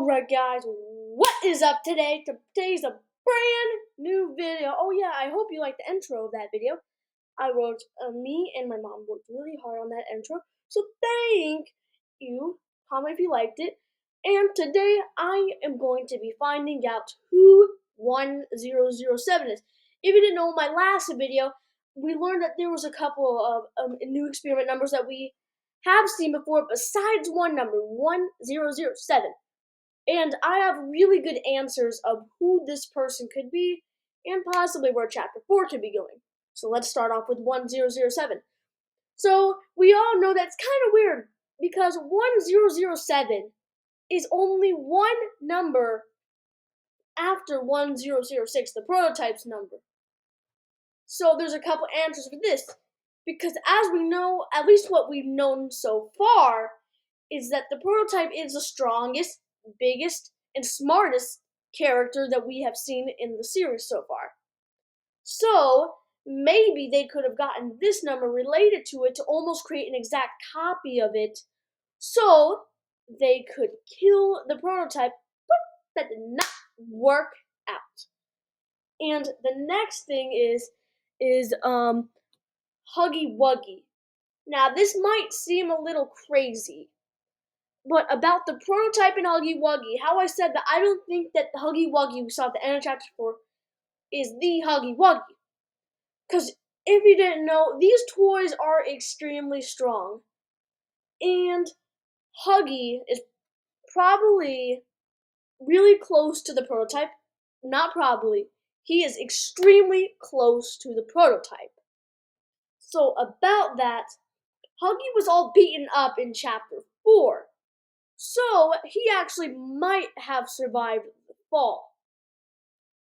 Alright guys, what is up today? Today's a brand new video. Oh yeah, I hope you liked the intro of that video. Me and my mom worked really hard on that intro. So thank you. Comment if you liked it. And today I am going to be finding out who 1007 is. If you didn't know, in my last video, we learned that there was a couple of new experiment numbers that we have seen before besides one number, 1007. And I have really good answers of who this person could be and possibly where chapter 4 could be going. So let's start off with 1007. So we all know that's kind of weird because 1007 is only one number after 1006, the prototype's number. So there's a couple answers for this because as we know, at least what we've known so far, is that the prototype is the strongest, biggest, and smartest character that we have seen in the series so far. So maybe they could have gotten this number related to it to almost create an exact copy of it so they could kill the prototype, but that did not work out. And the next thing is Huggy Wuggy. Now this might seem a little crazy, but about the prototype in Huggy Wuggy, how I said that I don't think that the Huggy Wuggy we saw at the end of chapter 4 is the Huggy Wuggy. Because if you didn't know, these toys are extremely strong. And Huggy is probably really close to the prototype. Not probably. He is extremely close to the prototype. So about that, Huggy was all beaten up in chapter 4. So he actually might have survived the fall.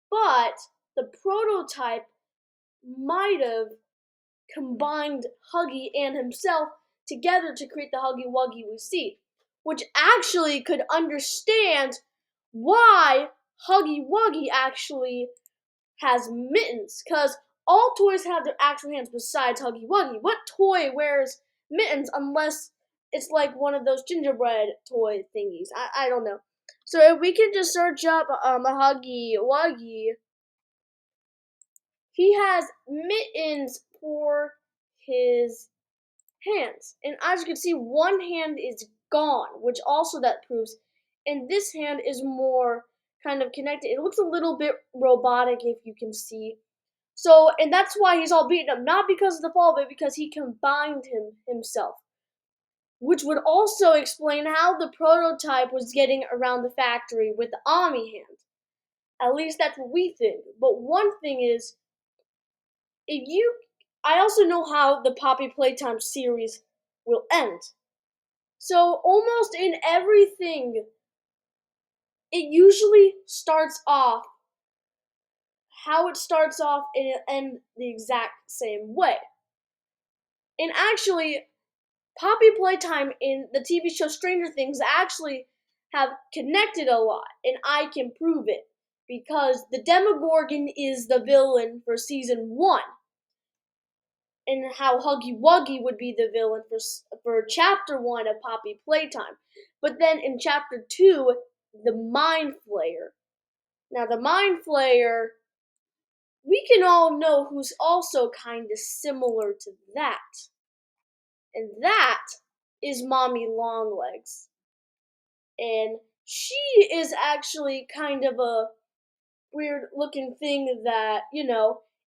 But the prototype might have combined Huggy and himself together to create the Huggy Wuggy we see, which actually could understand why Huggy Wuggy actually has mittens, because all toys have their actual hands besides Huggy Wuggy. What toy wears mittens unless it's like one of those gingerbread toy thingies? I don't know. So if we can just search up a Huggy Wuggy, he has mittens for his hands. And as you can see, one hand is gone, which also that proves. And this hand is more kind of connected. It looks a little bit robotic if you can see. So, and that's why he's all beaten up, not because of the fall, but because he combined himself. Which would also explain how the prototype was getting around the factory with the Ami hand. At least that's what we think. But one thing is, I also know how the Poppy Playtime series will end. So almost in everything, it usually starts off how it starts off and it ends the exact same way. And actually, Poppy Playtime in the TV show Stranger Things actually have connected a lot, and I can prove it because the Demogorgon is the villain for season 1. And how Huggy Wuggy would be the villain for chapter 1 of Poppy Playtime. But then in chapter 2, the Mind Flayer. Now the Mind Flayer, we can all know who's also kind of similar to that. And that is Mommy Longlegs. And she is actually kind of a weird looking thing that,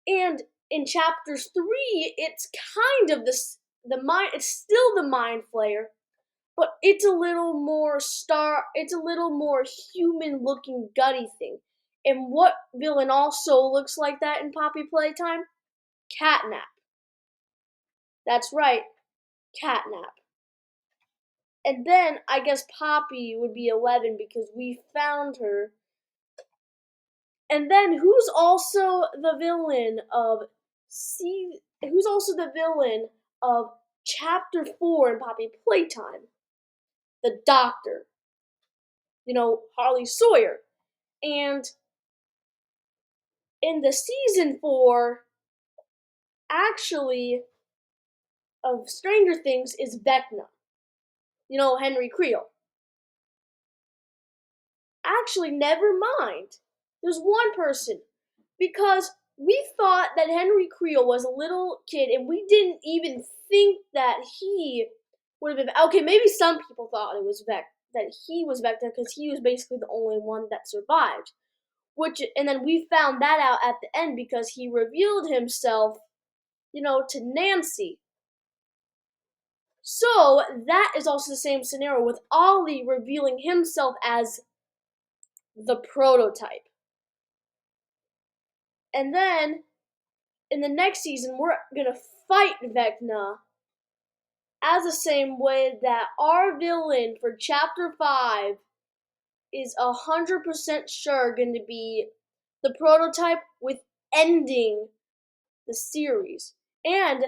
and in chapters 3, it's kind of it's still the Mind Flayer, but it's a little more human looking gutty thing. And what villain also looks like that in Poppy Playtime? Catnap. That's right, Catnap. And then I guess Poppy would be 11 because we found her. And then who's also the villain of chapter 4 in Poppy Playtime? The Doctor. Harley Sawyer. And in the season 4, actually, of Stranger Things is Vecna. Henry Creel. Actually, never mind. There's one person. Because we thought that Henry Creel was a little kid and we didn't even think that he would have been. Okay, maybe some people thought it was that he was Vecna because he was basically the only one that survived. And then we found that out at the end because he revealed himself, to Nancy. So that is also the same scenario with Ollie revealing himself as the prototype. And then in the next season, we're gonna fight Vecna as the same way that our villain for Chapter 5 is 100% sure going to be the prototype with ending the series. And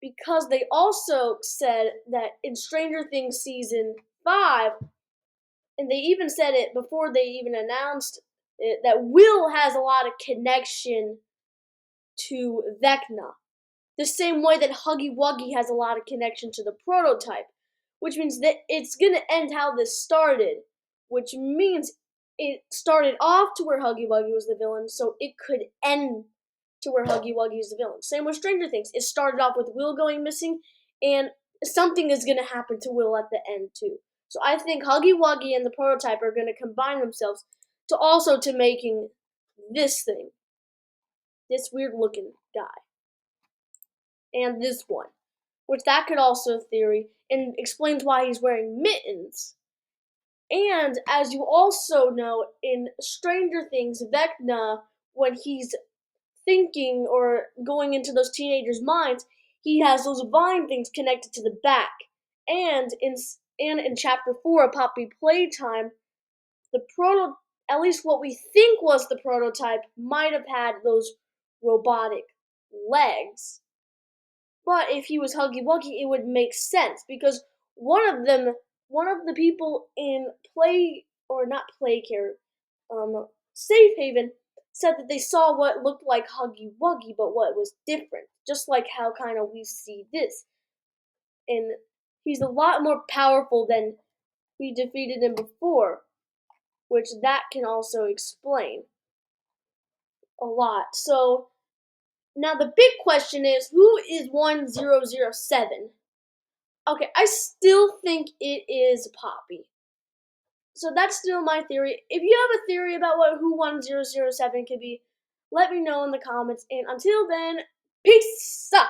because they also said that in Stranger Things Season 5, and they even said it before they even announced it, that Will has a lot of connection to Vecna. The same way that Huggy Wuggy has a lot of connection to the prototype, which means that it's gonna end how this started, which means it started off to where Huggy Wuggy was the villain, so it could end to where Huggy Wuggy is the villain. Same with Stranger Things. It started off with Will going missing, and something is gonna happen to Will at the end too. So I think Huggy Wuggy and the prototype are gonna combine themselves to making this thing, this weird looking guy, and this one, which that could also theory and explains why he's wearing mittens. And as you also know, in Stranger Things, Vecna, when he's thinking or going into those teenagers' minds, he has those vine things connected to the back. And in Chapter 4 of Poppy Playtime, the proto at least what we think was the prototype might have had those robotic legs. But if he was Huggy Wuggy, it would make sense because one of the people in Play or not Play Care, Safe Haven, said that they saw what looked like Huggy Wuggy, but what was different. Just like how kind of we see this, and he's a lot more powerful than we defeated him before, which that can also explain a lot. So now the big question is, who is 1007? Okay, I still think it is Poppy. So that's still my theory. If you have a theory about who 1007 could be, let me know in the comments. And until then, peace out!